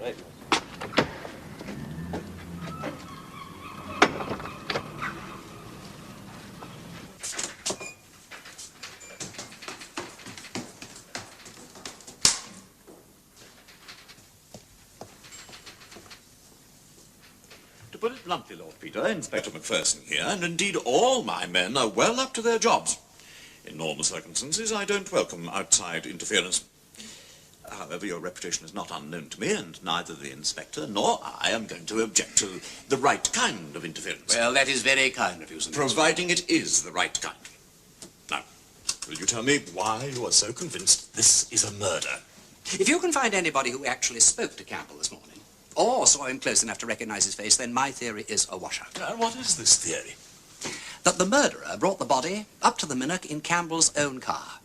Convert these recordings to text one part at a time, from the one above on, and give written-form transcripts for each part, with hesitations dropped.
Right. To put it bluntly, Lord Peter, Inspector Macpherson here, and indeed all my men are well up to their jobs. In normal circumstances, I don't welcome outside interference. However, your reputation is not unknown to me, and neither the Inspector nor I am going to object to the right kind of interference. Well, that is very kind of you, Sir. Providing it is the right kind. Now, will you tell me why you are so convinced this is a murder? If you can find anybody who actually spoke to Campbell this morning, or saw him close enough to recognize his face, then my theory is a washout. And what is this theory? That the murderer brought the body up to the Minnock in Campbell's own car,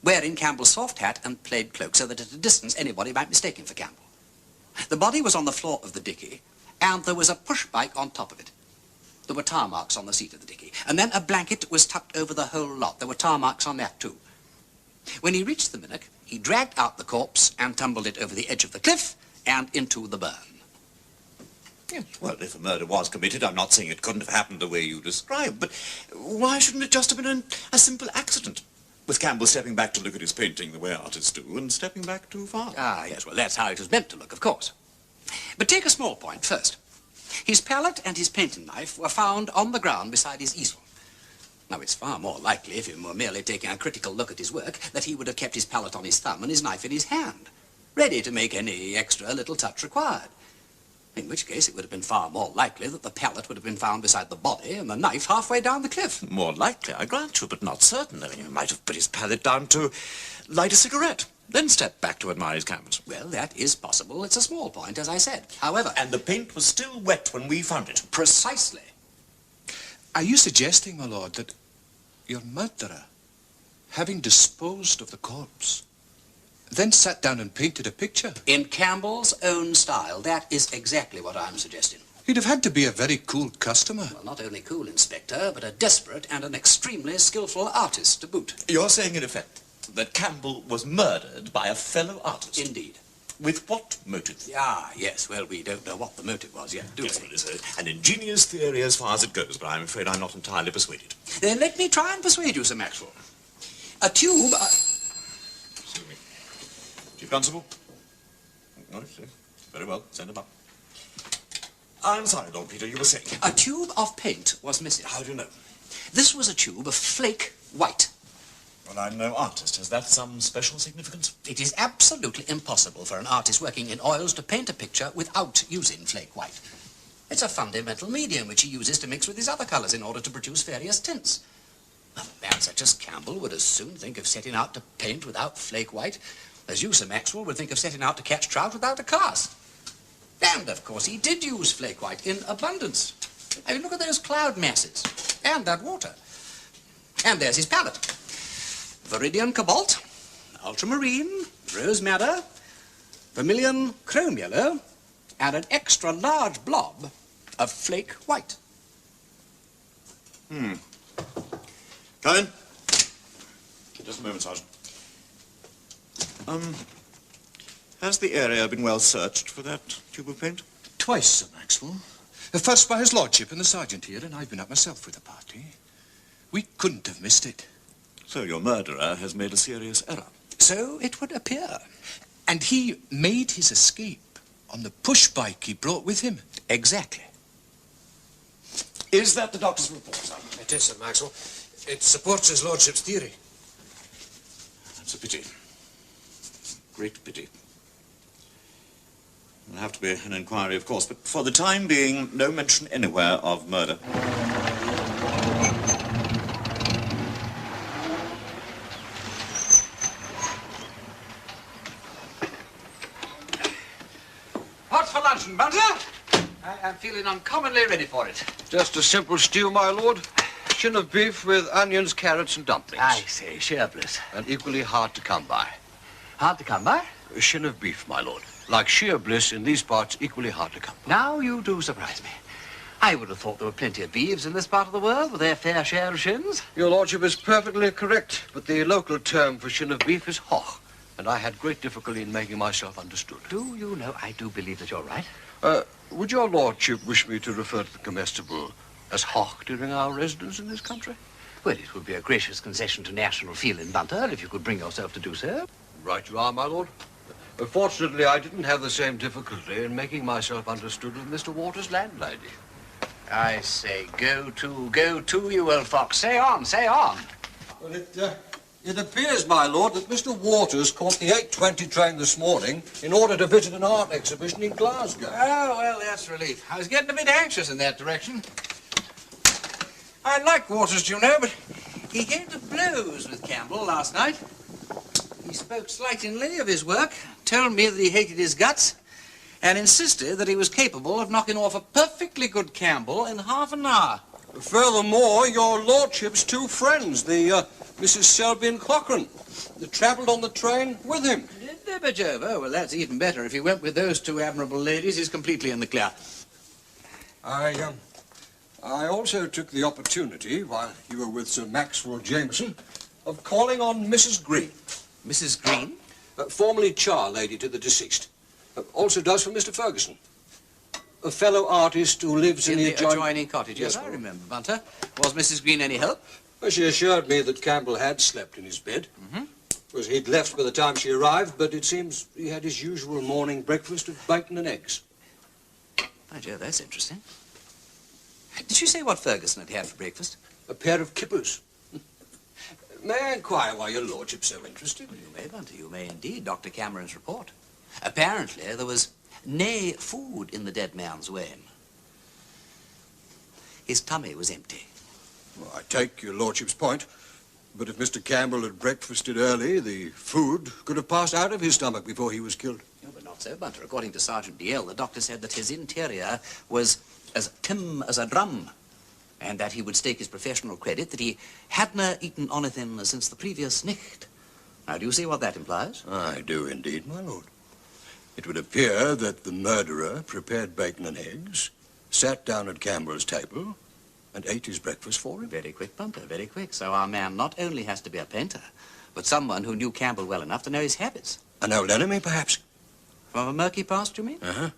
wearing Campbell's soft hat and plaid cloak, so that at a distance anybody might mistake him for Campbell. The body was on the floor of the dickey, and there was a push bike on top of it. There were tar marks on the seat of the dickey, and then a blanket was tucked over the whole lot. There were tar marks on that too. When he reached the Minnock, he dragged out the corpse and tumbled it over the edge of the cliff and into the burn. Yes, well, if a murder was committed, I'm not saying it couldn't have happened the way you describe, but why shouldn't it just have been a simple accident? With Campbell stepping back to look at his painting the way artists do, and stepping back too far. Ah, yes, well, that's how it was meant to look, of course. But take a small point first. His palette and his painting knife were found on the ground beside his easel. Now, it's far more likely, if he were merely taking a critical look at his work, that he would have kept his palette on his thumb and his knife in his hand, ready to make any extra little touch required. In which case, it would have been far more likely that the palette would have been found beside the body and the knife halfway down the cliff. More likely, I grant you, but not certain. I mean, he might have put his palette down to light a cigarette, then step back to admire his canvas. Well, that is possible. It's a small point, as I said. However... And the paint was still wet when we found it. Precisely. Are you suggesting, my lord, that your murderer, having disposed of the corpse, then sat down and painted a picture? In Campbell's own style. That is exactly what I'm suggesting. He'd have had to be a very cool customer. Well, not only cool, Inspector, but a desperate and an extremely skillful artist to boot. You're saying, in effect, that Campbell was murdered by a fellow artist? Indeed. With what motive? Ah, yes. Well, we don't know what the motive was yet, do we? Yes, well, it's an ingenious theory as far as it goes, but I'm afraid I'm not entirely persuaded. Then let me try and persuade you, Sir Maxwell. A tube... Excuse me. Chief Constable? Oh, very well. Send him up. I'm sorry, Lord Peter, you were saying. A tube of paint was missing. How do you know? This was a tube of flake white. Well, I'm no artist. Has that some special significance? It is absolutely impossible for an artist working in oils to paint a picture without using flake white. It's a fundamental medium which he uses to mix with his other colours in order to produce various tints. A man such as Campbell would as soon think of setting out to paint without flake white as you, Sir Maxwell, would think of setting out to catch trout without a cast. And, of course, he did use flake white in abundance. I mean, look at those cloud masses. And that water. And there's his palette. Viridian cobalt, ultramarine, rose madder, vermilion chrome yellow, and an extra large blob of flake white. Come in. Just a moment, Sergeant. Has the area been well searched for that tube of paint? Twice, Sir Maxwell. First by his lordship and the sergeant here, and I've been up myself with the party. We couldn't have missed it. So your murderer has made a serious error. So it would appear. And he made his escape on the push bike he brought with him. Exactly. Is that the doctor's report, sir? It is, Sir Maxwell. It supports his lordship's theory. That's a pity. Great pity. There'll have to be an inquiry, of course, but for the time being, no mention anywhere of murder. What's for luncheon, Bunter? I am feeling uncommonly ready for it. Just a simple stew, my lord. Shin of beef with onions, carrots, and dumplings. I say, sheer bliss. And equally hard to come by. Hard to come by? A shin of beef, my lord. Like sheer bliss in these parts, equally hard to come by. Now you do surprise me. I would have thought there were plenty of beeves in this part of the world with their fair share of shins. Your lordship is perfectly correct, but the local term for shin of beef is hoch, and I had great difficulty in making myself understood. Do you know, I do believe that you're right. Would your lordship wish me to refer to the comestible as hock during our residence in this country? Well, it would be a gracious concession to national feeling, Bunter, if you could bring yourself to do so. Right you are, my lord. Fortunately, I didn't have the same difficulty in making myself understood with Mr. Waters' landlady. I say, go to, you old fox. Say on, say on. Well, it appears, my lord, that Mr. Waters caught the 8:20 train this morning in order to visit an art exhibition in Glasgow. Oh, well, that's relief. I was getting a bit anxious in that direction. I like Waters, you know, but he came to blows with Campbell last night. He spoke slightingly of his work, told me that he hated his guts, and insisted that he was capable of knocking off a perfectly good Campbell in half an hour. Furthermore, your lordship's two friends, the Mrs. Selby and Cochrane, they travelled on the train with him. Did they, by Jove? Oh, well, that's even better. If he went with those two admirable ladies, he's completely in the clear. I also took the opportunity, while you were with Sir Maxwell Jameson, of calling on Mrs. Green. Mrs. Green? Formerly char lady to the deceased. Also does for Mr. Ferguson. A fellow artist who lives in the adjoining cottage. Yes, I remember, Bunter. Was Mrs. Green any help? Well, she assured me that Campbell had slept in his bed. Was he'd left by the time she arrived, but it seems he had his usual morning breakfast of bacon and eggs. By Jove, that's interesting. Did she say what Ferguson had for breakfast? A pair of kippers. May I inquire why your lordship's so interested? Well, you may, Bunter, you may indeed. Dr. Cameron's report. Apparently, there was nay food in the dead man's wame. His tummy was empty. Well, I take your lordship's point, but if Mr. Campbell had breakfasted early, the food could have passed out of his stomach before he was killed. No, but not so, Bunter. According to Sergeant DL, the doctor said that his interior was as tim as a drum, and that he would stake his professional credit that he hadna eaten anything since the previous nicht. Now, do you see what that implies? I do indeed, my lord. It would appear that the murderer prepared bacon and eggs, sat down at Campbell's table, and ate his breakfast for him. Very quick, Bunter, very quick. So our man not only has to be a painter, but someone who knew Campbell well enough to know his habits. An old enemy, perhaps? From a murky past, you mean? Uh-huh.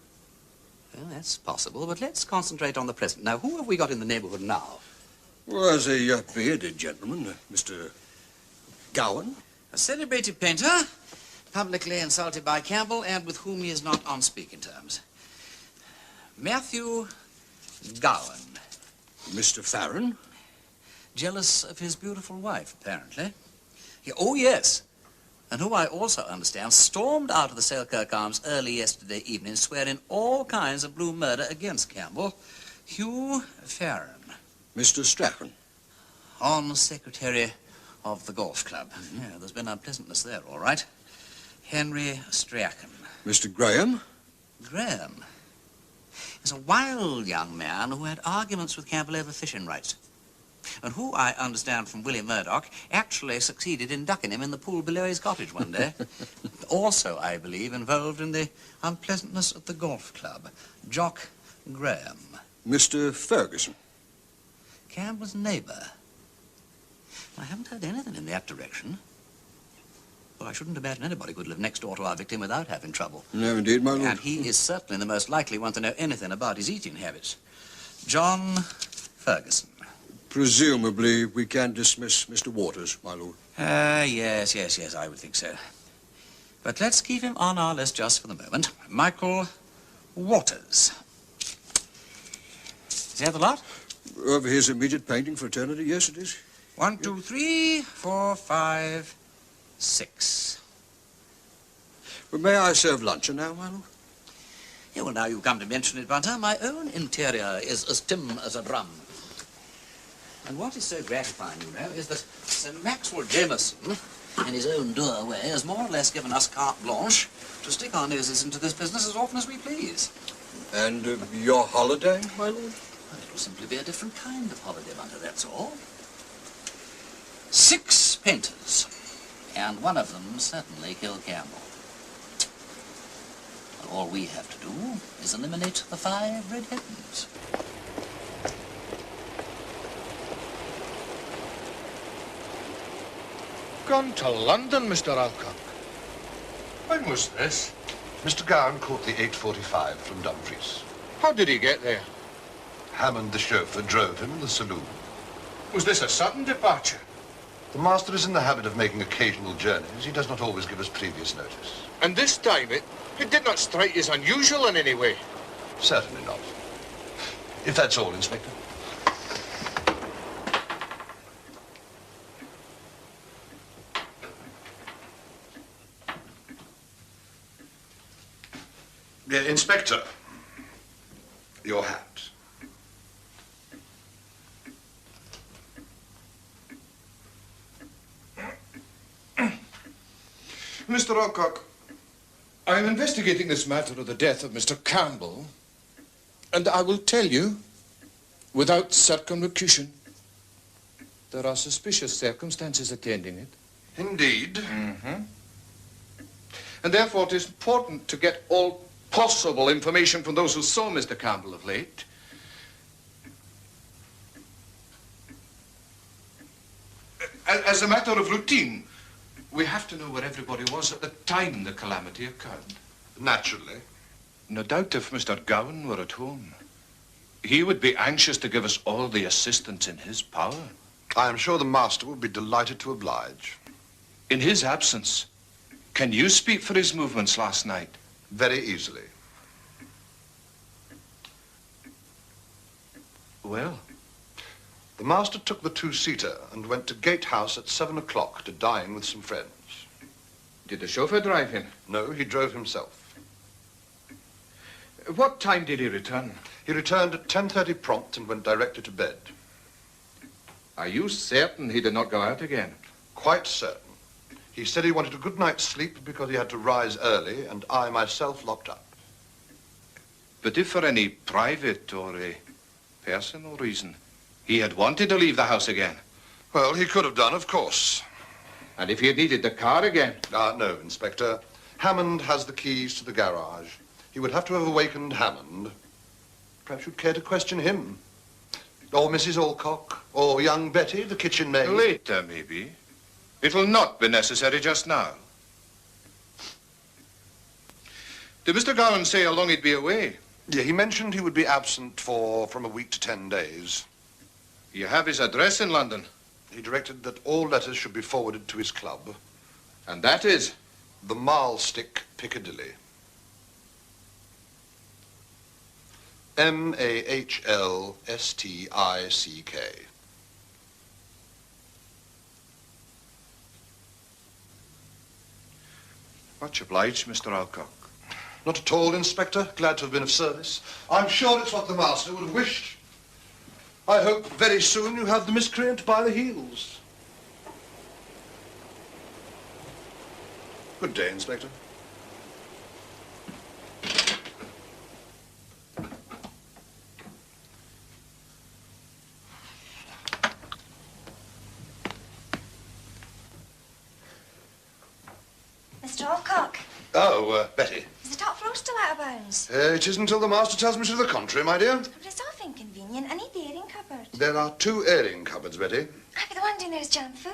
Well, that's possible, but let's concentrate on the present. Now, who have we got in the neighborhood now? Well, there's a bearded gentleman, Mr. Gowan. A celebrated painter, publicly insulted by Campbell, and with whom he is not on speaking terms. Matthew Gowan. Mr. Farron. Jealous of his beautiful wife, apparently. Oh, yes. And who I also understand stormed out of the Selkirk Arms early yesterday evening, swearing all kinds of blue murder against Campbell. Hugh Farron. Mr. Strachan. On secretary of the golf club. Yeah, there's been unpleasantness there, all right. Henry Strachan. Mr. Graham. Graham. He's a wild young man who had arguments with Campbell over fishing rights, and who, I understand from Willie Murdoch, actually succeeded in ducking him in the pool below his cottage one day. Also, I believe, involved in the unpleasantness at the golf club. Jock Graham. Mr. Ferguson. Campbell's neighbour. I haven't heard anything in that direction. Well, I shouldn't imagine anybody could live next door to our victim without having trouble. No, indeed, my lord. And he is certainly the most likely one to know anything about his eating habits. John Ferguson. Presumably, we can dismiss Mr. Waters, my lord. Yes, I would think so. But let's keep him on our list just for the moment. Michael Waters. Is that the lot? Of his immediate painting fraternity, yes, it is. 1, 2, 3, 4, 5, 6. Well, may I serve luncheon now, my lord? Yeah, well, now you come to mention it, Bunter, my own interior is as tim as a drum. And what is so gratifying, you know, is that Sir Maxwell Jameson, in his own dour way, has more or less given us carte blanche to stick our noses into this business as often as we please. And your holiday, my lord? Well, it will simply be a different kind of holiday, Bunter, that's all. 6 painters, and one of them certainly killed Campbell. Well, all we have to do is eliminate the 5 red herrings. Gone to London, Mr. Alcock. When was this? Mr. Gowan caught the 8:45 from Dumfries. How did he get there? Hammond, the chauffeur, drove him to the saloon. Was this a sudden departure? The master is in the habit of making occasional journeys. He does not always give us previous notice. And this time it did not strike you as unusual in any way. Certainly not. If that's all, Inspector. Inspector, your hat. Mr. Alcock, I am investigating this matter of the death of Mr. Campbell, and I will tell you, without circumlocution, there are suspicious circumstances attending it. Indeed. Mm-hmm. And therefore it is important to get all possible information from those who saw Mr. Campbell of late. As a matter of routine, we have to know where everybody was at the time the calamity occurred. Naturally. No doubt if Mr. Gowan were at home, he would be anxious to give us all the assistance in his power. I am sure the master would be delighted to oblige. In his absence, can you speak for his movements last night? Very easily. Well? The master took the two-seater and went to Gatehouse at 7 o'clock to dine with some friends. Did the chauffeur drive him? No, he drove himself. What time did he return? He returned at 10:30 prompt and went directly to bed. Are you certain he did not go out again? Quite certain. He said he wanted a good night's sleep because he had to rise early, and I myself locked up. But if for any private or a personal reason he had wanted to leave the house again? Well, he could have done, of course. And if he had needed the car again? No, Inspector. Hammond has the keys to the garage. He would have to have awakened Hammond. Perhaps you'd care to question him. Or Mrs. Alcock, or young Betty, the kitchen maid. Later, maybe. It will not be necessary just now. Did Mr. Gowan say how long he'd be away? Yeah, he mentioned he would be absent from a week to 10 days. You have his address in London? He directed that all letters should be forwarded to his club. And that is? The Marlstick, Piccadilly. Mahlstick. Much obliged, Mr. Alcock. Not at all, Inspector. Glad to have been of service. I'm sure it's what the master would have wished. I hope very soon you have the miscreant by the heels. Good day, Inspector. Mr. Alcock. Oh, Betty. Is the top floor still out of bounds? It isn't until the master tells me to the contrary, my dear. But it's awfully inconvenient. I need the airing cupboard. There are 2 airing cupboards, Betty. But the one down there is jam full.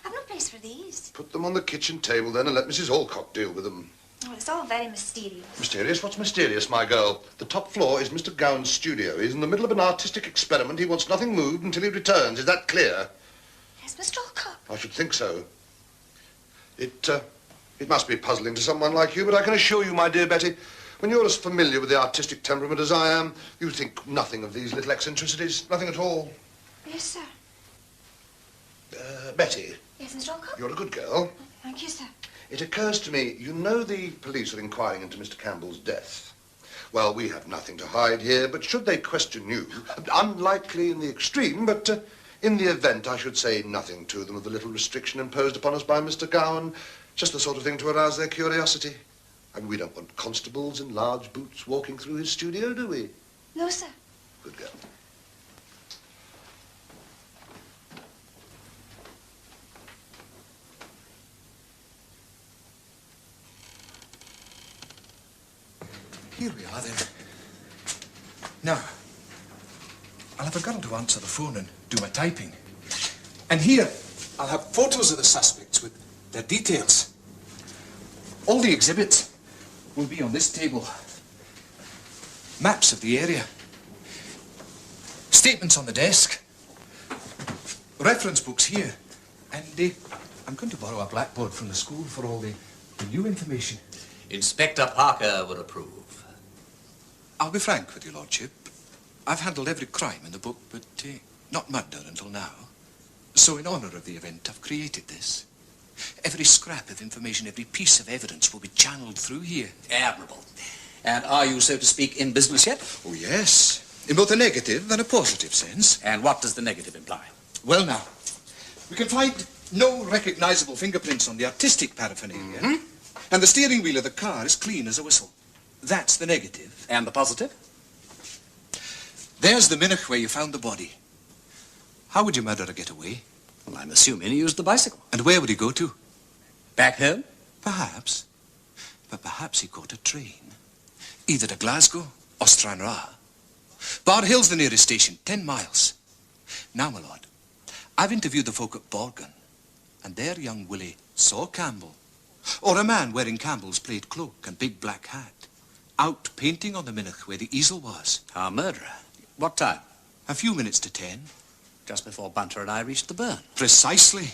I've no place for these. Put them on the kitchen table then and let Mrs. Alcock deal with them. Well, it's all very mysterious. Mysterious? What's mysterious, my girl? The top floor is Mr. Gowan's studio. He's in the middle of an artistic experiment. He wants nothing moved until he returns. Is that clear? Yes, Mr. Alcock. I should think so. It must be puzzling to someone like you, but I can assure you, my dear Betty, when you're as familiar with the artistic temperament as I am, you think nothing of these little eccentricities. Nothing at all. Yes, sir. Betty. Yes, Mr. Alcock? You're a good girl. Thank you, sir. It occurs to me, you know the police are inquiring into Mr. Campbell's death. Well, we have nothing to hide here, but should they question you, unlikely in the extreme, but in the event, I should say nothing to them of the little restriction imposed upon us by Mr. Gowan. Just the sort of thing to arouse their curiosity. I mean, we don't want constables in large boots walking through his studio, do we? No, sir. Good girl. Here we are, then. Now, I'll have a girl to answer the phone and do my typing. And here, I'll have photos of the suspects with their details. All the exhibits will be on this table. Maps of the area. Statements on the desk. Reference books here. And I'm going to borrow a blackboard from the school for all the new information. Inspector Parker would approve. I'll be frank with you, Lordship. I've handled every crime in the book, but not murder until now. So in honor of the event, I've created this. Every scrap of information, every piece of evidence will be channeled through here. Admirable. And are you, so to speak, in business yet? Oh, yes. In both a negative and a positive sense. And what does the negative imply? Well, now, we can find no recognizable fingerprints on the artistic paraphernalia. Mm-hmm. And the steering wheel of the car is clean as a whistle. That's the negative. And the positive? There's the minute where you found the body. How would your murderer get away? Well, I'm assuming he used the bicycle. And where would he go to? Back home? Perhaps. But perhaps he caught a train. Either to Glasgow or Stranraer. Bar Hill's the nearest station, 10 miles. Now, my lord, I've interviewed the folk at Borgan, and their young Willie saw Campbell, or a man wearing Campbell's plaid cloak and big black hat, out painting on the minute where the easel was. Our murderer. What time? A few minutes to 10. Just before Bunter and I reached the burn. Precisely.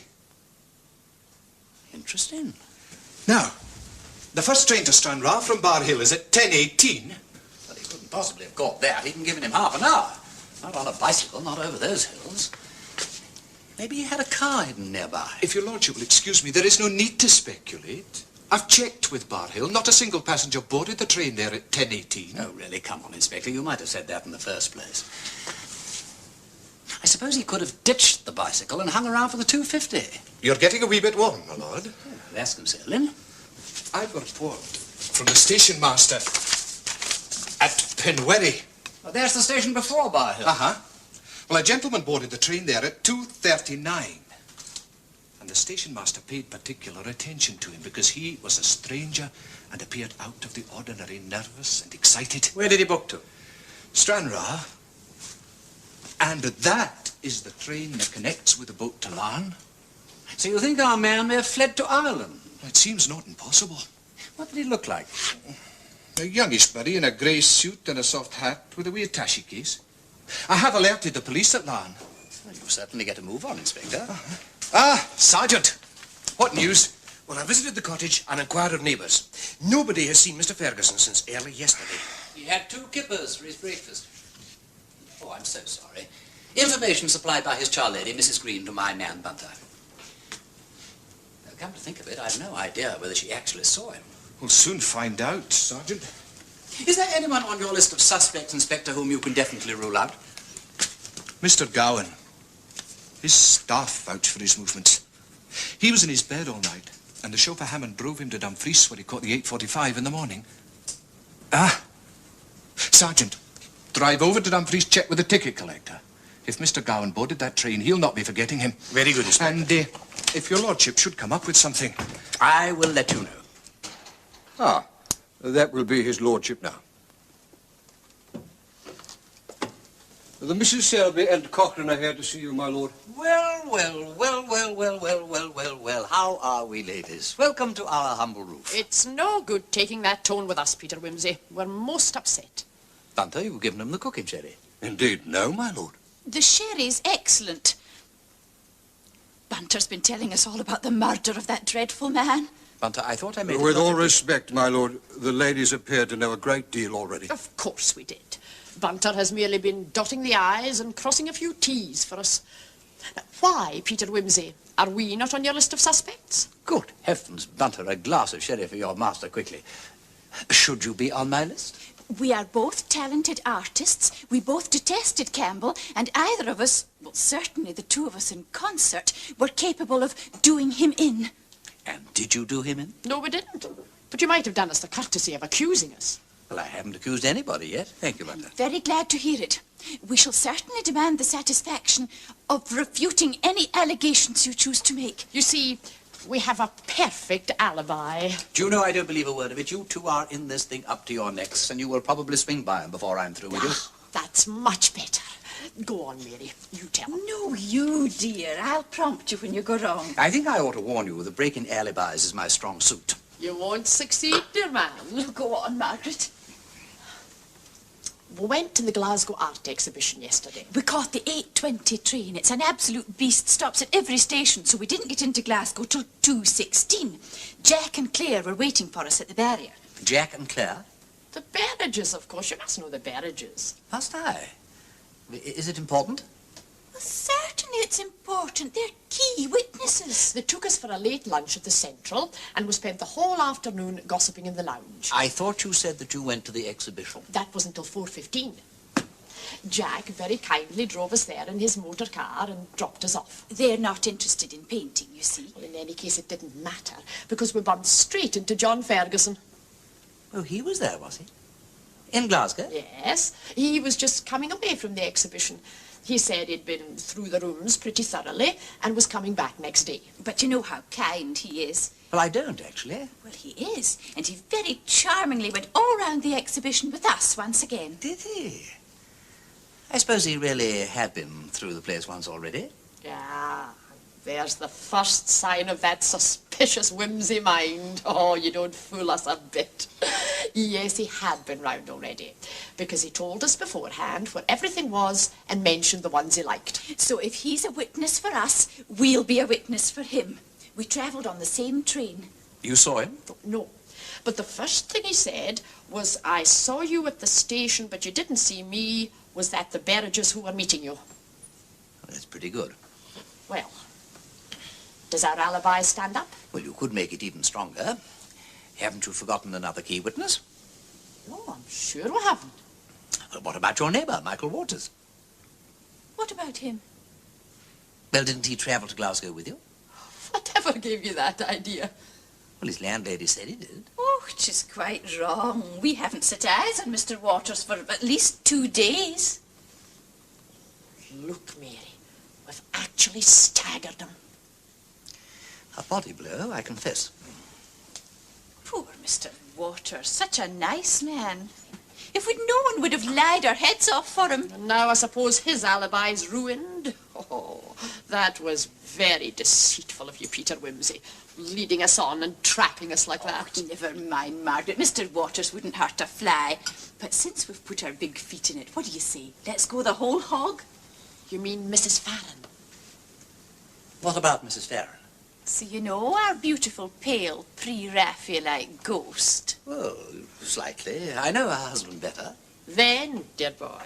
Interesting. Now, the first train to Stranraer from Bar Hill is at 10:18. But he couldn't possibly have got that, even given him half an hour. Not on a bicycle, not over those hills. Maybe he had a car hidden nearby. If your lordship will excuse me, there is no need to speculate. I've checked with Bar Hill. Not a single passenger boarded the train there at 10:18. Oh, really? Come on, Inspector. You might have said that in the first place. I suppose he could have ditched the bicycle and hung around for the 2:50. You're getting a wee bit warm, my lord. Oh, that's concerning. I've a report from the station master at Penwerry. Well, there's the station before Bar Hill. Uh-huh. Well, a gentleman boarded the train there at 2:39. And the station master paid particular attention to him because he was a stranger and appeared out of the ordinary, nervous and excited. Where did he book to? Stranraer. And that is the train that connects with the boat to Larne. So you think our man may have fled to Ireland? It seems not impossible. What did he look like? A youngish buddy in a grey suit and a soft hat with a wee attache case. I have alerted the police at Larne. Well, you certainly get a move on, Inspector. Ah, Sergeant. What news? Well, I visited the cottage and inquired of neighbours. Nobody has seen Mr. Ferguson since early yesterday. He had 2 kippers for his breakfast. Oh, I'm so sorry. Information supplied by his charlady, Mrs. Green, to my man Bunter. Now, come to think of it, I've no idea whether she actually saw him. We'll soon find out, Sergeant. Is there anyone on your list of suspects, Inspector, whom you can definitely rule out? Mr. Gowan. His staff vouch for his movements. He was in his bed all night, and the chauffeur Hammond drove him to Dumfries where he caught the 8:45 in the morning. Ah, Sergeant, drive over to Dumfries, check with the ticket collector. If Mr. Gowan boarded that train, he'll not be forgetting him. Very good, Inspector. And if your lordship should come up with something... I will let you know. Ah, that will be his lordship now. The Mrs. Selby and Cochrane are here to see you, my lord. Well, how are we, ladies? Welcome to our humble roof. It's no good taking that tone with us, Peter Wimsey. We're most upset. Bunter, you've given him the cooking sherry. Indeed, no, my lord. The sherry's excellent. Bunter's been telling us all about the murder of that dreadful man. Bunter, I thought I made... With all respect, my lord, the ladies appear to know a great deal already. Of course we did. Bunter has merely been dotting the I's and crossing a few T's for us. Why, Peter Wimsey? Are we not on your list of suspects? Good heavens, Bunter, a glass of sherry for your master, quickly. Should you be on my list? We are both talented artists. We both detested Campbell, and either of us, well, certainly the two of us in concert, were capable of doing him in. And did you do him in? No, we didn't. But you might have done us the courtesy of accusing us. Well, I haven't accused anybody yet. Thank you, Bunter. Very glad to hear it. We shall certainly demand the satisfaction of refuting any allegations you choose to make. You see, we have a perfect alibi. Do you know I don't believe a word of it? You two are in this thing up to your necks, and you will probably swing by him before I'm through with you. That's much better. Go on, Mary. You tell him. No, you, dear. I'll prompt you when you go wrong. I think I ought to warn you that breaking alibis is my strong suit. You won't succeed, dear man. Go on, Margaret. We went to the Glasgow Art Exhibition yesterday. We caught the 8:20 train. It's an absolute beast. Stops at every station, so we didn't get into Glasgow till 2:16. Jack and Claire were waiting for us at the barrier. Jack and Claire? The Barrages, of course. You must know the Barrages. Must I? Is it important? Well, certainly it's important. They're key witnesses. They took us for a late lunch at the Central, and we spent the whole afternoon gossiping in the lounge. I thought you said that you went to the exhibition. That was until 4:15. Jack very kindly drove us there in his motor car and dropped us off. They're not interested in painting, you see. Well, in any case, it didn't matter, because we bumped straight into John Ferguson. Oh, he was there, was he? In Glasgow? Yes, he was just coming away from the exhibition. He said he'd been through the rooms pretty thoroughly and was coming back next day. But you know how kind he is. Well, I don't, actually. Well, he is. And he very charmingly went all round the exhibition with us once again. Did he? I suppose he really had been through the place once already. Yeah, there's the first sign of that suspicious Wimsey mind. Oh, you don't fool us a bit. Yes, he had been round already, because he told us beforehand where everything was and mentioned the ones he liked. So if he's a witness for us, we'll be a witness for him. We travelled on the same train. You saw him? No, but the first thing he said was, I saw you at the station, but you didn't see me. Was that the Barrages who were meeting you? That's pretty good. Well, does our alibi stand up? Well, you could make it even stronger. Haven't you forgotten another key witness? No, I'm sure we haven't. Well, what about your neighbour, Michael Waters? What about him? Well, didn't he travel to Glasgow with you? Whatever gave you that idea? Well, his landlady said he did. Oh, which is quite wrong. We haven't set eyes on Mr. Waters for at least 2 days. Look, Mary, we've actually staggered him. A body blow, I confess. Poor Mr. Waters, such a nice man. If we'd known, we'd have lied our heads off for him. And now I suppose his alibi's ruined. Oh, that was very deceitful of you, Peter Wimsey, leading us on and trapping us like that. Oh, never mind, Margaret. Mr. Waters wouldn't hurt a fly. But since we've put our big feet in it, what do you say? Let's go the whole hog? You mean Mrs. Farron? What about Mrs. Farron? So you know our beautiful, pale, pre-Raphaelite ghost? Well, slightly. I know her husband better. Then, dear boy,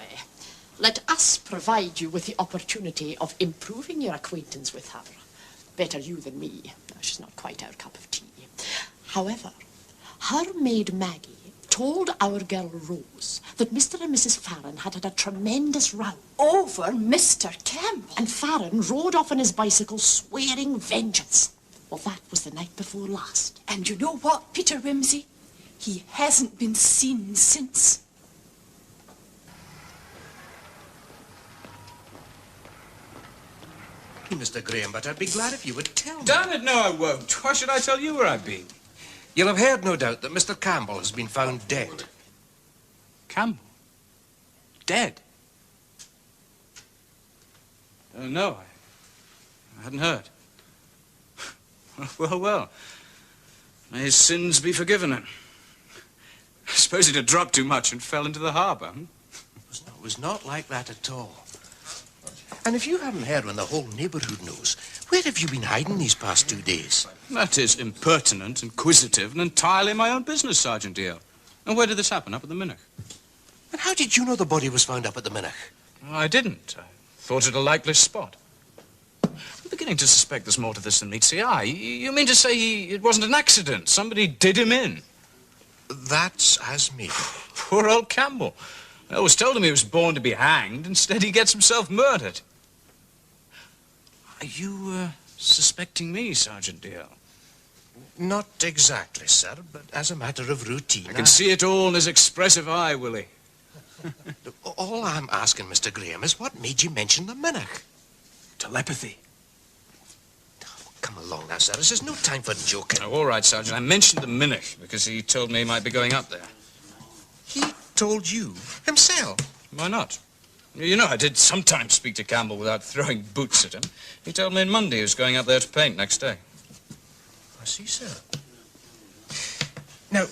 let us provide you with the opportunity of improving your acquaintance with her. Better you than me. She's not quite our cup of tea. However, her maid Maggie told our girl Rose that Mr. and Mrs. Farron had a tremendous row. Over Mr. Campbell? And Farron rode off on his bicycle swearing vengeance. Well, that was the night before last. And you know what, Peter Wimsey? He hasn't been seen since. Mr. Graham, but I'd be glad if you would tell me. Damn it, no, I won't. Why should I tell you where I've been? You'll have heard, no doubt, that Mr. Campbell has been found dead. Campbell? Dead? No, I hadn't heard. Well. May his sins be forgiven him. I suppose he'd have dropped too much and fell into the harbour. It was not like that at all. And if you haven't heard when the whole neighbourhood knows, where have you been hiding these past 2 days? That is impertinent, inquisitive, and entirely my own business, Sergeant Deal. And where did this happen? Up at the Minnoch? And how did you know the body was found up at the Minnoch? I didn't. I thought it a likely spot. I'm beginning to suspect there's more to this than meets the eye. You mean to say it wasn't an accident? Somebody did him in? That's as me. Poor old Campbell. I always told him he was born to be hanged. Instead, he gets himself murdered. Are you, suspecting me, Sergeant Deal? Not exactly, sir, but as a matter of routine. I can see it all in his expressive eye, Willie. All I'm asking, Mr. Graham, is what made you mention the Minnoch? Telepathy. Oh, come along now, sir. This is no time for joking. Oh, all right, Sergeant. I mentioned the Minnoch because he told me he might be going up there. He told you himself? Why not? You know, I did sometimes speak to Campbell without throwing boots at him. He told me on Monday he was going up there to paint next day. I see, sir. Now,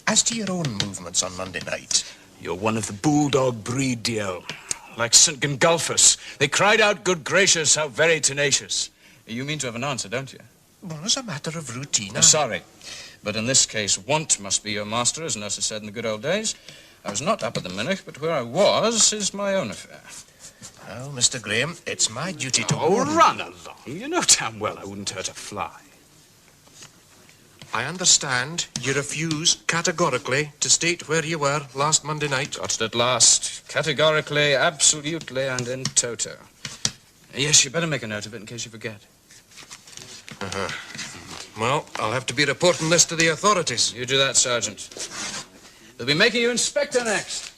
as to your own movements on Monday night... You're one of the bulldog breed, dear. Like St. Gengulphus. They cried out, good gracious, how very tenacious. You mean to have an answer, don't you? Well, as a matter of routine... Sorry. But in this case, want must be your master, as nurses said in the good old days. I was not up at the minute, but where I was is my own affair. Well, Mr. Graham, it's my duty to... Oh, run along. You know damn well I wouldn't hurt a fly. I understand you refuse categorically to state where you were last Monday night. Got it at last. Categorically, absolutely, and in toto. Yes, you better make a note of it in case you forget. Uh-huh. Well, I'll have to be reporting this to the authorities. You do that, Sergeant. They'll be making you inspector next.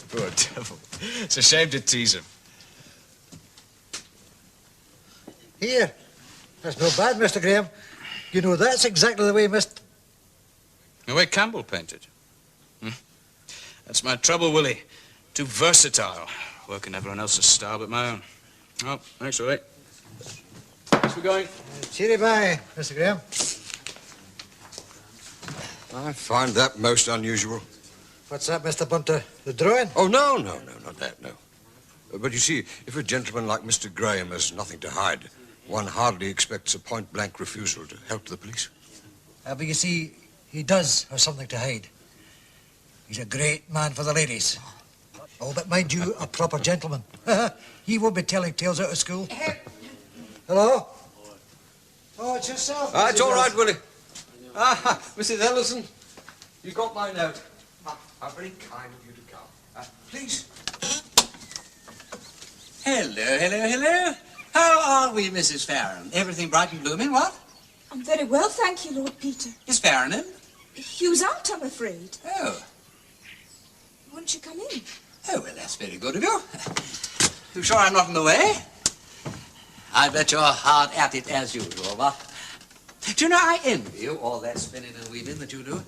Poor devil. It's a shame to tease him. Here. That's no bad, Mr. Graham. You know, that's exactly the way The way Campbell painted. That's my trouble, Willie. Too versatile. Working everyone else's style but my own. Oh, thanks, Willie. Thanks for going. Cheery bye, Mr. Graham. I find that most unusual. What's that, Mr. Bunter? The drawing? Oh, no, not that, no. But you see, if a gentleman like Mr. Graham has nothing to hide, one hardly expects a point-blank refusal to help the police. But you see, he does have something to hide. He's a great man for the ladies. Oh, but mind you, a proper gentleman. He won't be telling tales out of school. Hello? Oh, it's yourself. It's all right, Willie. Mrs. Ellison, you got my note. How very kind of you to come. Please. Hello. How are we, Mrs. Farron? Everything bright and blooming, what? I'm very well, thank you, Lord Peter. Is Farron in? He was out, I'm afraid. Oh. Won't you come in? Oh, well, that's very good of you. You sure I'm not in the way? I bet you're hard at it as usual, what? Do you know, I envy you, all that spinning and weaving that you do.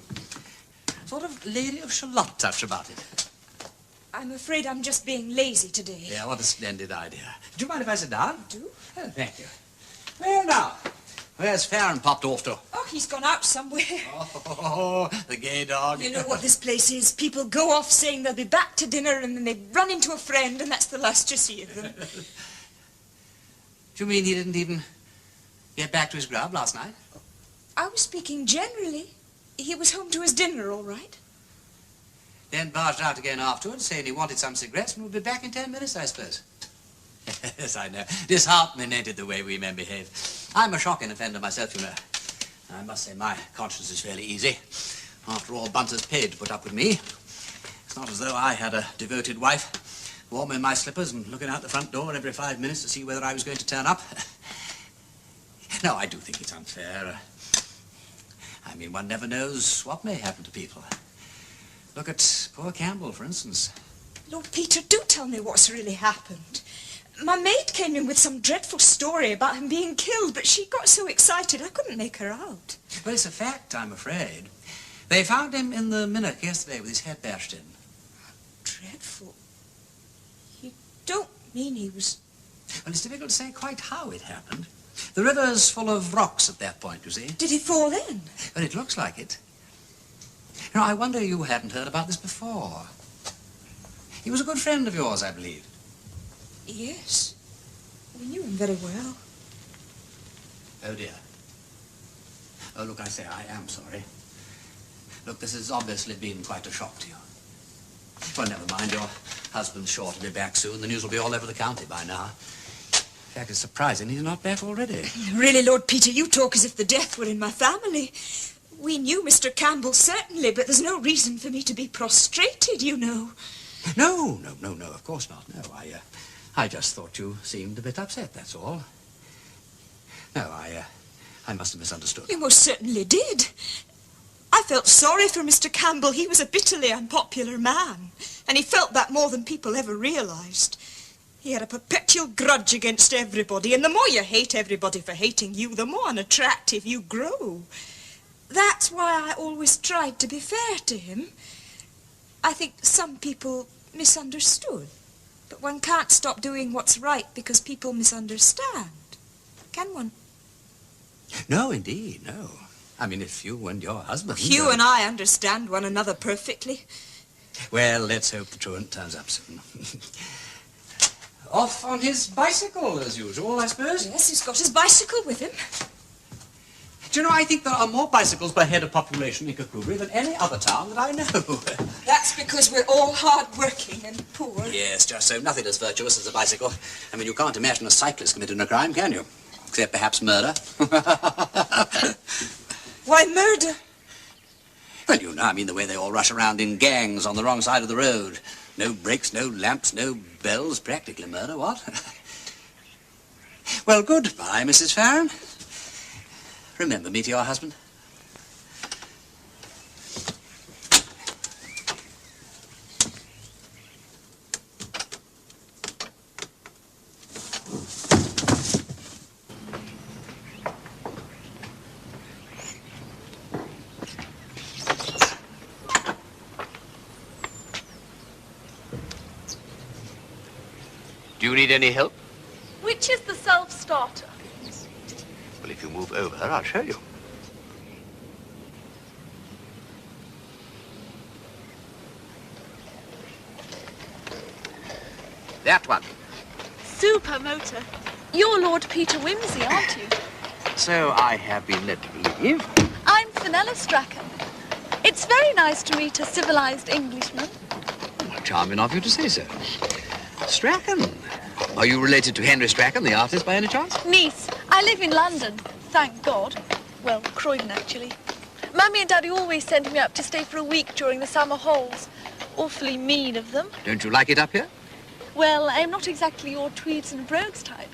Sort of Lady of Shalott touch about it. I'm afraid I'm just being lazy today. Yeah, what a splendid idea. Do you mind if I sit down? Do? Oh, thank you. Well, now, where's Farron popped off to? Oh, he's gone out somewhere. Oh, the gay dog. You know what this place is. People go off saying they'll be back to dinner, and then they run into a friend, and that's the last you see of them. Do you mean he didn't even get back to his grub last night? I was speaking generally. He was home to his dinner, all right. Then barged out again afterwards, saying he wanted some cigarettes and would be back in 10 minutes, I suppose. Yes, I know. Disheartening, ain't it, the way we men behave? I'm a shocking offender myself, you know. I must say my conscience is fairly easy. After all, Bunter's paid to put up with me. It's not as though I had a devoted wife, warming my slippers and looking out the front door every 5 minutes to see whether I was going to turn up. No, I do think it's unfair. I mean, one never knows what may happen to people. Look at poor Campbell, for instance. Lord Peter, do tell me what's really happened. My maid came in with some dreadful story about him being killed, but she got so excited I couldn't make her out. Well, it's a fact, I'm afraid. They found him in the Minnock yesterday with his head bashed in. Dreadful. You don't mean he was... Well, it's difficult to say quite how it happened. The river's full of rocks at that point, you see. Did he fall in? Well, it looks like it. You know, I wonder you hadn't heard about this before. He was a good friend of yours, I believe. Yes. We knew him very well. Oh, dear. Oh, look, I say, I am sorry. Look, this has obviously been quite a shock to you. Well, never mind, your husband's sure to be back soon. The news will be all over the county by now. In fact, it's surprising he's not back already. Really, Lord Peter, you talk as if the death were in my family. We knew Mr. Campbell, certainly, but there's no reason for me to be prostrated, you know. No, of course not. No, I just thought you seemed a bit upset, that's all. No, I must have misunderstood. You most certainly did. I felt sorry for Mr. Campbell. He was a bitterly unpopular man, and he felt that more than people ever realized. He had a perpetual grudge against everybody, and the more you hate everybody for hating you, the more unattractive you grow. That's why I always tried to be fair to him. I think some people misunderstood, but one can't stop doing what's right because people misunderstand, can one? No, indeed, no. I mean, if you and your husband... Hugh and I understand one another perfectly. Well, let's hope the truant turns up soon. Off on his bicycle, as usual, I suppose? Yes, he's got his bicycle with him. Do you know, I think there are more bicycles per head of population in Kirkcudbright than any other town that I know. That's because we're all hard-working and poor. Yes, just so. Nothing as virtuous as a bicycle. I mean, you can't imagine a cyclist committing a crime, can you? Except perhaps murder. Why murder? Well, you know, I mean the way they all rush around in gangs on the wrong side of the road. No brakes, no lamps, no bells. Practically murder, what? Well, goodbye, Mrs. Farron. Remember me to your husband. Do you need any help? Which is the self-starter? Well, if you move over, I'll show you. That one. Super motor. You're Lord Peter Wimsey, aren't you? So I have been led to believe. I'm Fenella Strachan. It's very nice to meet a civilized Englishman. Well, charming of you to say so. Strachan. Are you related to Henry Strachan, the artist, by any chance? Niece. I live in London, thank God. Well, Croydon, actually. Mummy and Daddy always send me up to stay for a week during the summer holes. Awfully mean of them. Don't you like it up here? Well, I'm not exactly your tweeds and brogues type.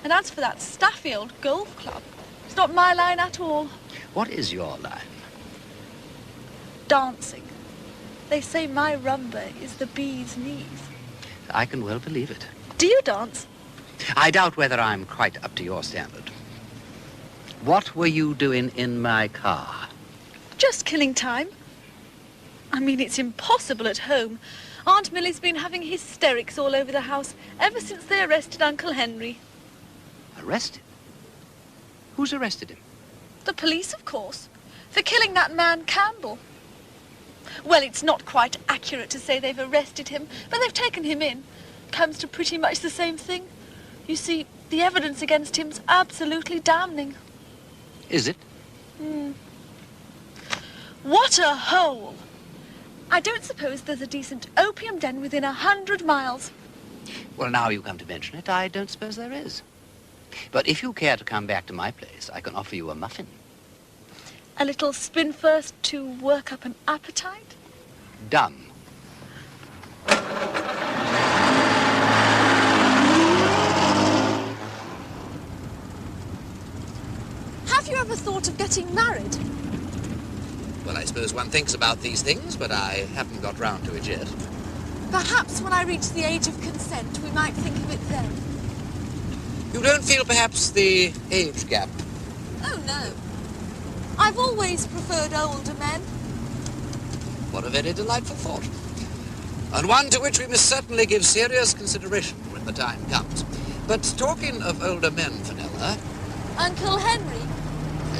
And as for that stuffy old golf club, it's not my line at all. What is your line? Dancing. They say my rumba is the bee's knees. I can well believe it. Do you dance? I doubt whether I'm quite up to your standard. What were you doing in my car? Just killing time. I mean, it's impossible at home. Aunt Millie's been having hysterics all over the house ever since they arrested Uncle Henry. Arrested? Who's arrested him? The police, of course, for killing that man Campbell. Well, it's not quite accurate to say they've arrested him, but they've taken him in. Comes to pretty much the same thing. You see, the evidence against him's absolutely damning. Is it? What a hole! I don't suppose there's a decent opium den within 100 miles. Well, now you come to mention it, I don't suppose there is. But if you care to come back to my place, I can offer you a muffin. A little spin first to work up an appetite? Done. Have you ever thought of getting married? Well, I suppose one thinks about these things, but I haven't got round to it yet. Perhaps when I reach the age of consent, we might think of it then. You don't feel perhaps the age gap? Oh, no. I've always preferred older men. What a very delightful thought. And one to which we must certainly give serious consideration when the time comes. But talking of older men, Fenella... Uncle Henry?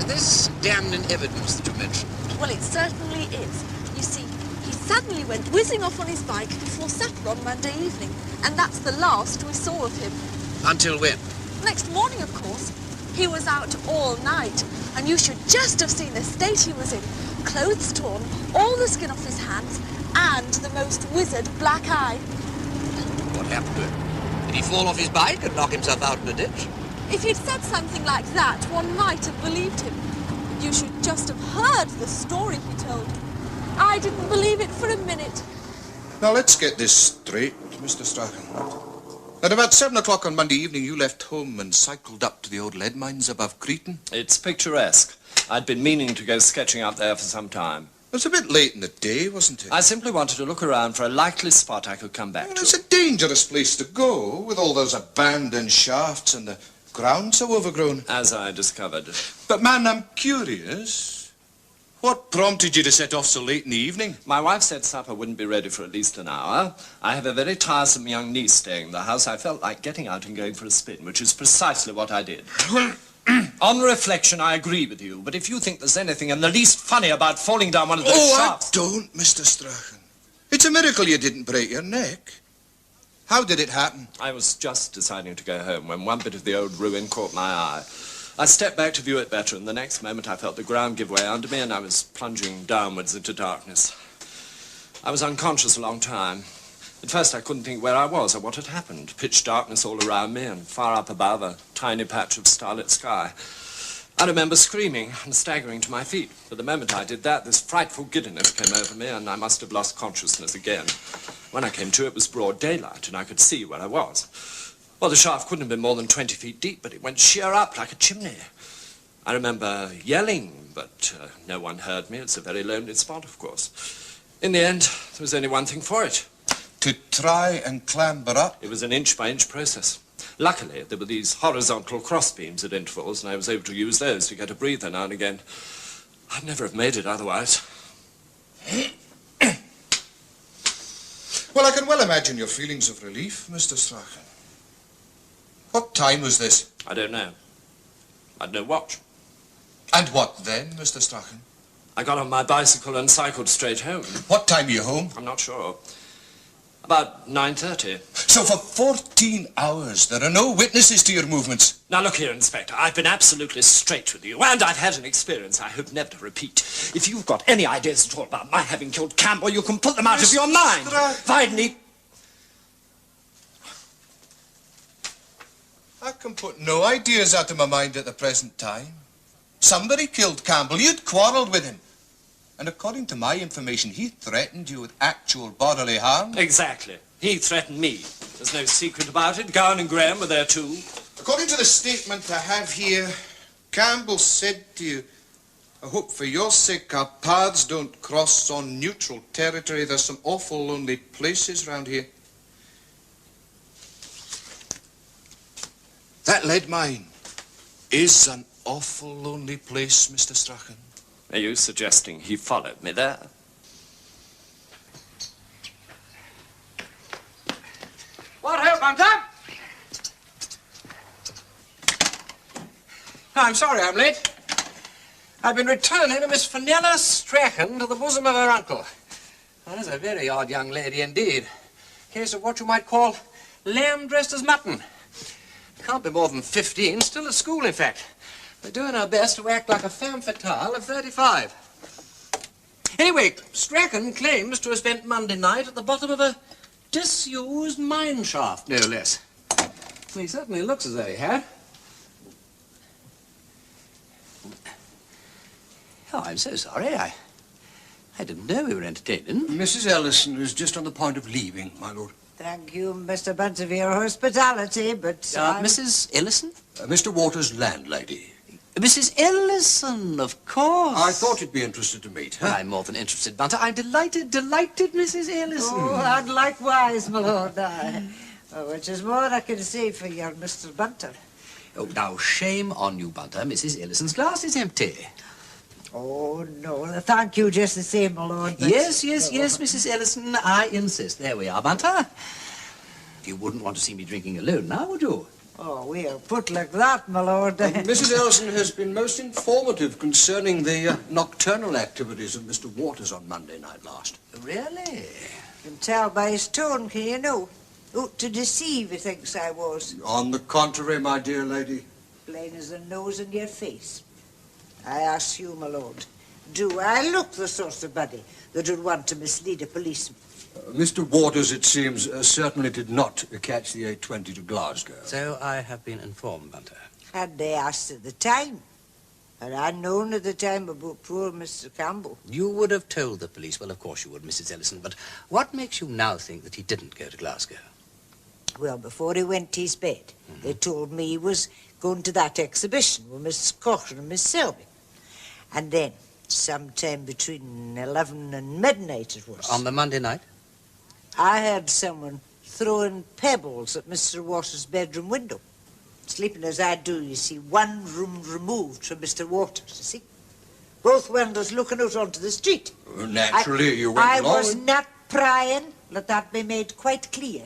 This damning evidence that you mentioned. Well, it certainly is. You see, he suddenly went whizzing off on his bike before supper on Monday evening, and that's the last we saw of him. Until when? Next morning, of course. He was out all night, and you should just have seen the state he was in. Clothes torn, all the skin off his hands, and the most wizard black eye. What happened to him? Did he fall off his bike and knock himself out in a ditch? If he'd said something like that, one might have believed him. You should just have heard the story he told. I didn't believe it for a minute. Now, let's get this straight, Mr. Strachan. At about 7 o'clock on Monday evening, you left home and cycled up to the old lead mines above Cretan. It's picturesque. I'd been meaning to go sketching out there for some time. It was a bit late in the day, wasn't it? I simply wanted to look around for a likely spot I could come back to. It's a dangerous place to go, with all those abandoned shafts and the ground so overgrown. As I discovered. But, man, I'm curious. What prompted you to set off so late in the evening? My wife said supper wouldn't be ready for at least an hour. I have a very tiresome young niece staying in the house. I felt like getting out and going for a spin, which is precisely what I did. On reflection, I agree with you, but if you think there's anything in the least funny about falling down one of those shafts... I don't, Mr. Strachan. It's a miracle you didn't break your neck. How did it happen? I was just deciding to go home when one bit of the old ruin caught my eye. I stepped back to view it better, and the next moment I felt the ground give way under me, and I was plunging downwards into darkness. I was unconscious a long time. At first I couldn't think where I was or what had happened. Pitch darkness all around me, and far up above, a tiny patch of starlit sky. I remember screaming and staggering to my feet. But the moment I did that, this frightful giddiness came over me, and I must have lost consciousness again. When I came to, it was broad daylight, and I could see where I was. Well, the shaft couldn't have been more than 20 feet deep, but it went sheer up like a chimney. I remember yelling, but no one heard me. It's a very lonely spot, of course. In the end, there was only one thing for it. To try and clamber up? It was an inch-by-inch process. Luckily, there were these horizontal crossbeams at intervals, and I was able to use those to get a breather now and again. I'd never have made it otherwise. Well, I can well imagine your feelings of relief, Mr. Strachan. What time was this? I don't know. I'd no watch. And what then, Mr. Strachan? I got on my bicycle and cycled straight home. What time are you home? I'm not sure. About 9:30. So for 14 hours, there are no witnesses to your movements? Now look here, Inspector. I've been absolutely straight with you, and I've had an experience I hope never to repeat. If you've got any ideas at all about my having killed Campbell, you can put them out of your mind. Vidney. I can put no ideas out of my mind at the present time. Somebody killed Campbell. You'd quarrelled with him. And according to my information, he threatened you with actual bodily harm. Exactly. He threatened me. There's no secret about it. Gowan and Graham were there too. According to the statement I have here, Campbell said to you, I hope for your sake our paths don't cross on neutral territory. There's some awful lonely places round here. That lead mine is an awful lonely place, Mr. Strachan. Are you suggesting he followed me there? What ho, Bunter? I'm sorry I'm late. I've been returning a Miss Fenella Strachan to the bosom of her uncle. Well, that's a very odd young lady indeed. Case of what you might call lamb dressed as mutton. Can't be more than 15, still at school, in fact. We're doing our best to act like a femme fatale of 35. Anyway, Strachan claims to have spent Monday night at the bottom of a disused mine shaft, no less. Well, he certainly looks as though he had. Oh, I'm so sorry. I didn't know we were entertaining. Mrs. Ellison is just on the point of leaving, my lord. Thank you, Mr. Bunter, for your hospitality, but Mrs. Ellison? Mr. Waters' landlady. Mrs. Ellison, of course. I thought you'd be interested to meet her. I'm more than interested, Bunter. I'm delighted, Mrs. Ellison. Oh, and likewise, my lord. Which is more I can say for your Mr. Bunter. Oh, now, shame on you, Bunter. Mrs. Ellison's glass is empty. Oh, no. Thank you just the same, my lord. Yes, Mrs. Ellison. I insist. There we are, Bunter. You wouldn't want to see me drinking alone now, would you? Oh, we are put like that, my lord. Mrs. Ellison has been most informative concerning the nocturnal activities of Mr. Waters on Monday night last. Really? You can tell by his tone, can you know? Out to deceive, he thinks I was. On the contrary, my dear lady. Plain as the nose in your face. I ask you, my lord, do I look the sort of body that would want to mislead a policeman? Mr. Waters, it seems, certainly did not catch the 8:20 to Glasgow. So I have been informed, Bunter. Had they asked at the time? Had I known at the time about poor Mr. Campbell? You would have told the police. Well, of course you would, Mrs. Ellison. But what makes you now think that he didn't go to Glasgow? Well, before he went to his bed, they told me he was going to that exhibition with Miss Cochran and Miss Selby. And then, sometime between 11 and midnight it was. On the Monday night? I heard someone throwing pebbles at Mr. Waters' bedroom window. Sleeping as I do, you see, one room removed from Mr. Waters, you see. Both windows looking out onto the street. Well, naturally, you went along. I was not prying. Let that be made quite clear.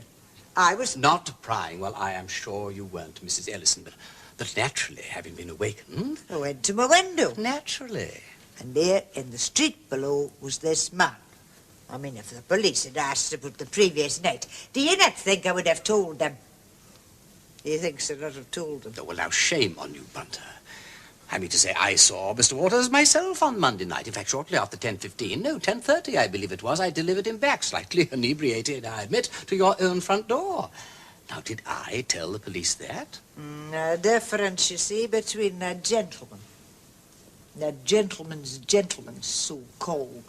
I was... Not prying. Well, I am sure you weren't, Mrs. Ellison, but that naturally, having been awakened... I went to my window. Naturally. And there, in the street below, was this man. I mean, if the police had asked about the previous night, do you not think I would have told them? He thinks I'd not have told them. Oh, well, now, shame on you, Bunter. I mean to say, I saw Mr. Waters myself on Monday night. In fact, shortly after 10:15, no, 10:30, I believe it was, I delivered him back, slightly inebriated, I admit, to your own front door. Now, did I tell the police that? A difference, you see, between a gentleman. A gentleman's so cold.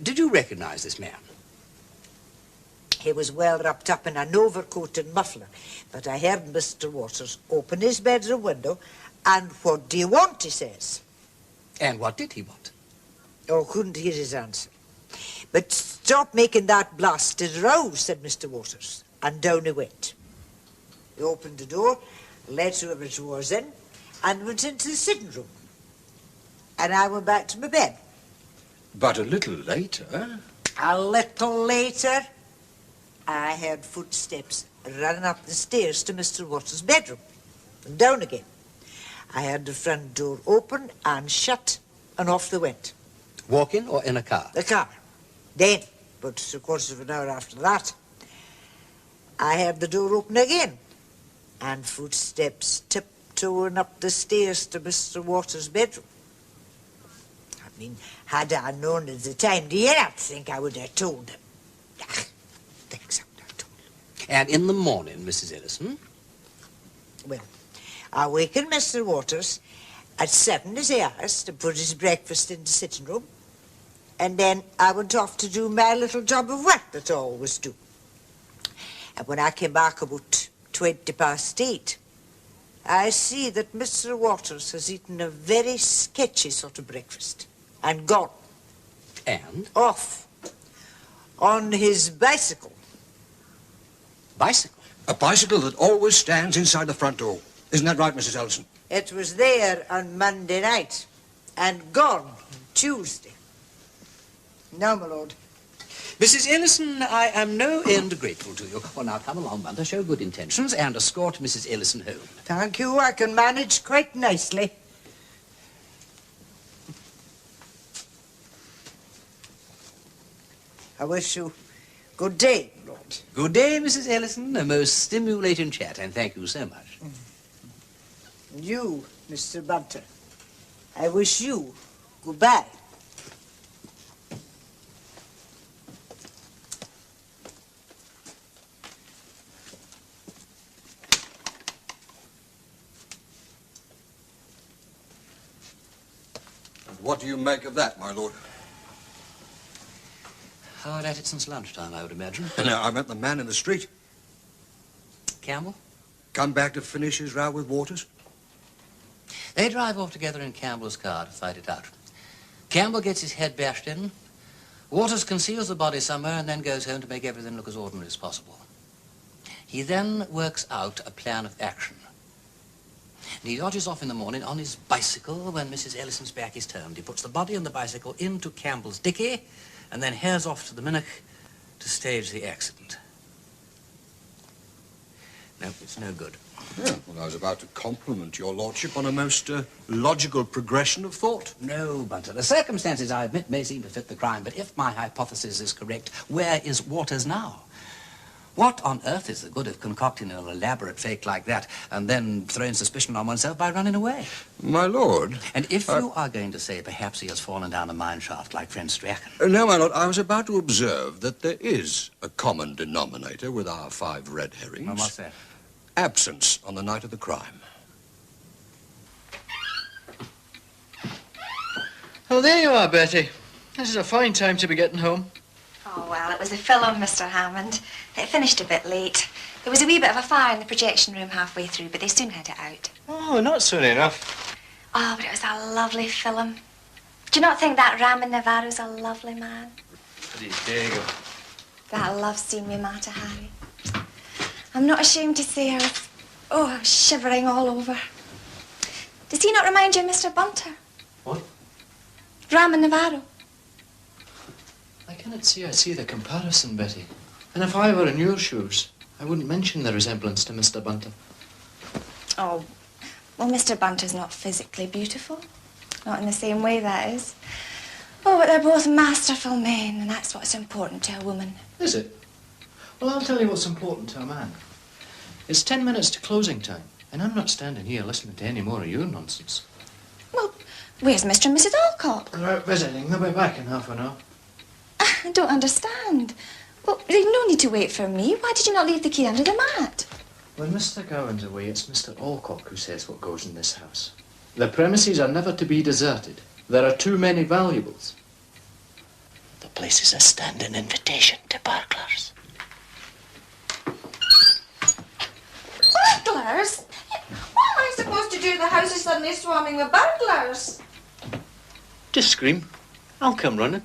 Did you recognize this man? He was well wrapped up in an overcoat and muffler, but I heard Mr. Waters open his bedroom window, and what do you want, he says. And what did he want? Oh, couldn't hear his answer. But stop making that blasted row, said Mr. Waters, and down he went. He opened the door, let whoever it was in, and went into the sitting room. And I went back to my bed. But a little later... A little later, I heard footsteps running up the stairs to Mr. Waters' bedroom, and down again. I heard the front door open and shut, and off they went. Walking or in a car? The car. Then, but a quarter of an hour after that, I heard the door open again, and footsteps tiptoeing up the stairs to Mr. Waters' bedroom. I mean, had I known at the time, do you not think I would have told them? Thanks, I told them. And in the morning, Mrs. Ellison? Well, I wakened Mr. Waters at 7 as he asked to put his breakfast in the sitting room, and then I went off to do my little job of work that I always do. And when I came back about 8:20, I see that Mr. Waters has eaten a very sketchy sort of breakfast and gone. And? Off. On his bicycle. Bicycle? A bicycle that always stands inside the front door. Isn't that right, Mrs. Ellison? It was there on Monday night and gone on Tuesday. No, my lord. Mrs. Ellison, I am no end grateful to you. Well, now, come along, Bunter, show good intentions and escort Mrs. Ellison home. Thank you, I can manage quite nicely. I wish you good day, Lord. Good day, Mrs. Ellison. A most stimulating chat, and thank you so much. And you, Mr. Bunter, I wish you goodbye. What do you make of that, my lord? Hard at it since lunchtime, I would imagine. No, I meant the man in the street. Campbell? Come back to finish his row with Waters? They drive off together in Campbell's car to fight it out. Campbell gets his head bashed in. Waters conceals the body somewhere and then goes home to make everything look as ordinary as possible. He then works out a plan of action. And he dodges off in the morning on his bicycle when Mrs. Ellison's back is turned. He puts the body and the bicycle into Campbell's dicky and then hares off to the Minnock to stage the accident. No, it's no good. Yeah, well, I was about to compliment your lordship on a most logical progression of thought. No, Bunter. The circumstances, I admit, may seem to fit the crime, but if my hypothesis is correct, where is Waters now? What on earth is the good of concocting an elaborate fake like that and then throwing suspicion on oneself by running away? My lord... And if you are going to say perhaps he has fallen down a mine shaft like friend Strachan... No, my lord, I was about to observe that there is a common denominator with our 5 red herrings. And what's that? Absence on the night of the crime. Oh, there you are, Bertie. This is a fine time to be getting home. Oh, well, it was a film, Mr. Hammond. It finished a bit late. There was a wee bit of a fire in the projection room halfway through, but they soon had it out. Oh, not soon enough. Oh, but it was a lovely film. Do you not think that Raman Navarro's a lovely man? Diego. That love scene with Mata Hari. I'm not ashamed to say I was shivering all over. Does he not remind you of Mr. Bunter? What? Raman Navarro. I cannot see the comparison, Betty. And if I were in your shoes, I wouldn't mention the resemblance to Mr. Bunter. Oh, well, Mr. Bunter's not physically beautiful. Not in the same way, that is. Oh, but they're both masterful men, and that's what's important to a woman. Is it? Well, I'll tell you what's important to a man. It's 10 minutes to closing time, and I'm not standing here listening to any more of your nonsense. Well, where's Mr. and Mrs. Alcock? They're out visiting. They'll be back in half an hour. I don't understand. Well, there's no need to wait for me. Why did you not leave the key under the mat? When Mr. Gowan's away, it's Mr. Alcock who says what goes in this house. The premises are never to be deserted. There are too many valuables. The place is a standing invitation to burglars. Burglars? What am I supposed to do? The house is suddenly swarming with burglars. Just scream. I'll come running.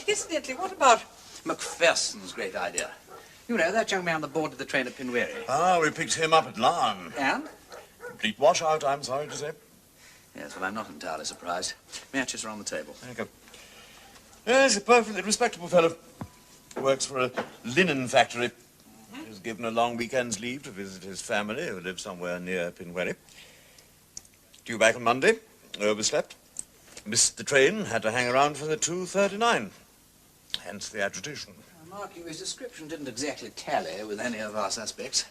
Incidentally, what about Macpherson's great idea? You know, that young man that boarded the train at Pinwary. Ah, we picked him up at Larne. And? Complete washout, I'm sorry to say. Yes, well, I'm not entirely surprised. Matches are on the table. Thank you. Yes, a perfectly respectable fellow. Works for a linen factory. He's given a long weekend's leave to visit his family, who live somewhere near Pinwary. Due back on Monday. Overslept. Missed the train, had to hang around for the 2:39. Hence the agitation. Mark you, his description didn't exactly tally with any of our suspects.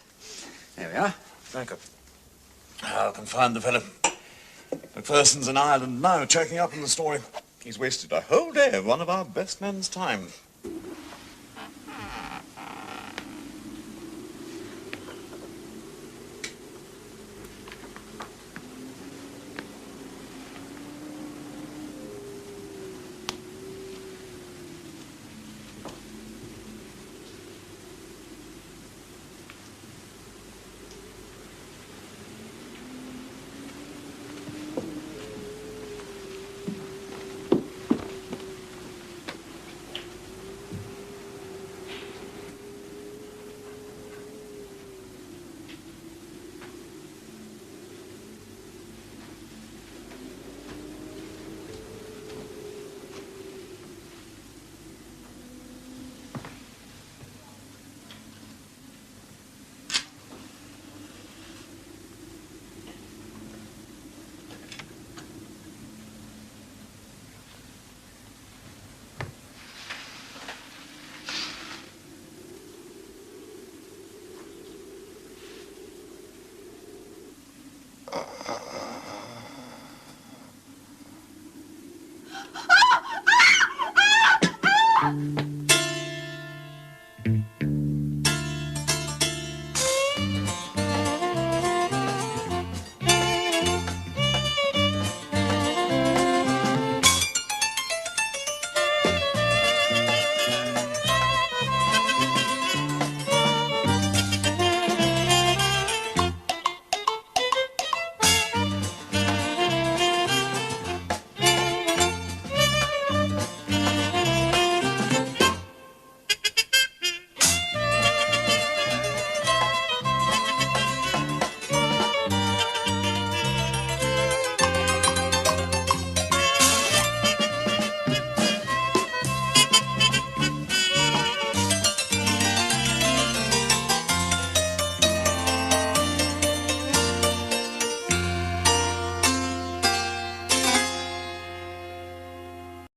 There we are. Thank you. I'll confound the fellow. Macpherson's in Ireland now, checking up on the story. He's wasted a whole day of one of our best men's time. Ah!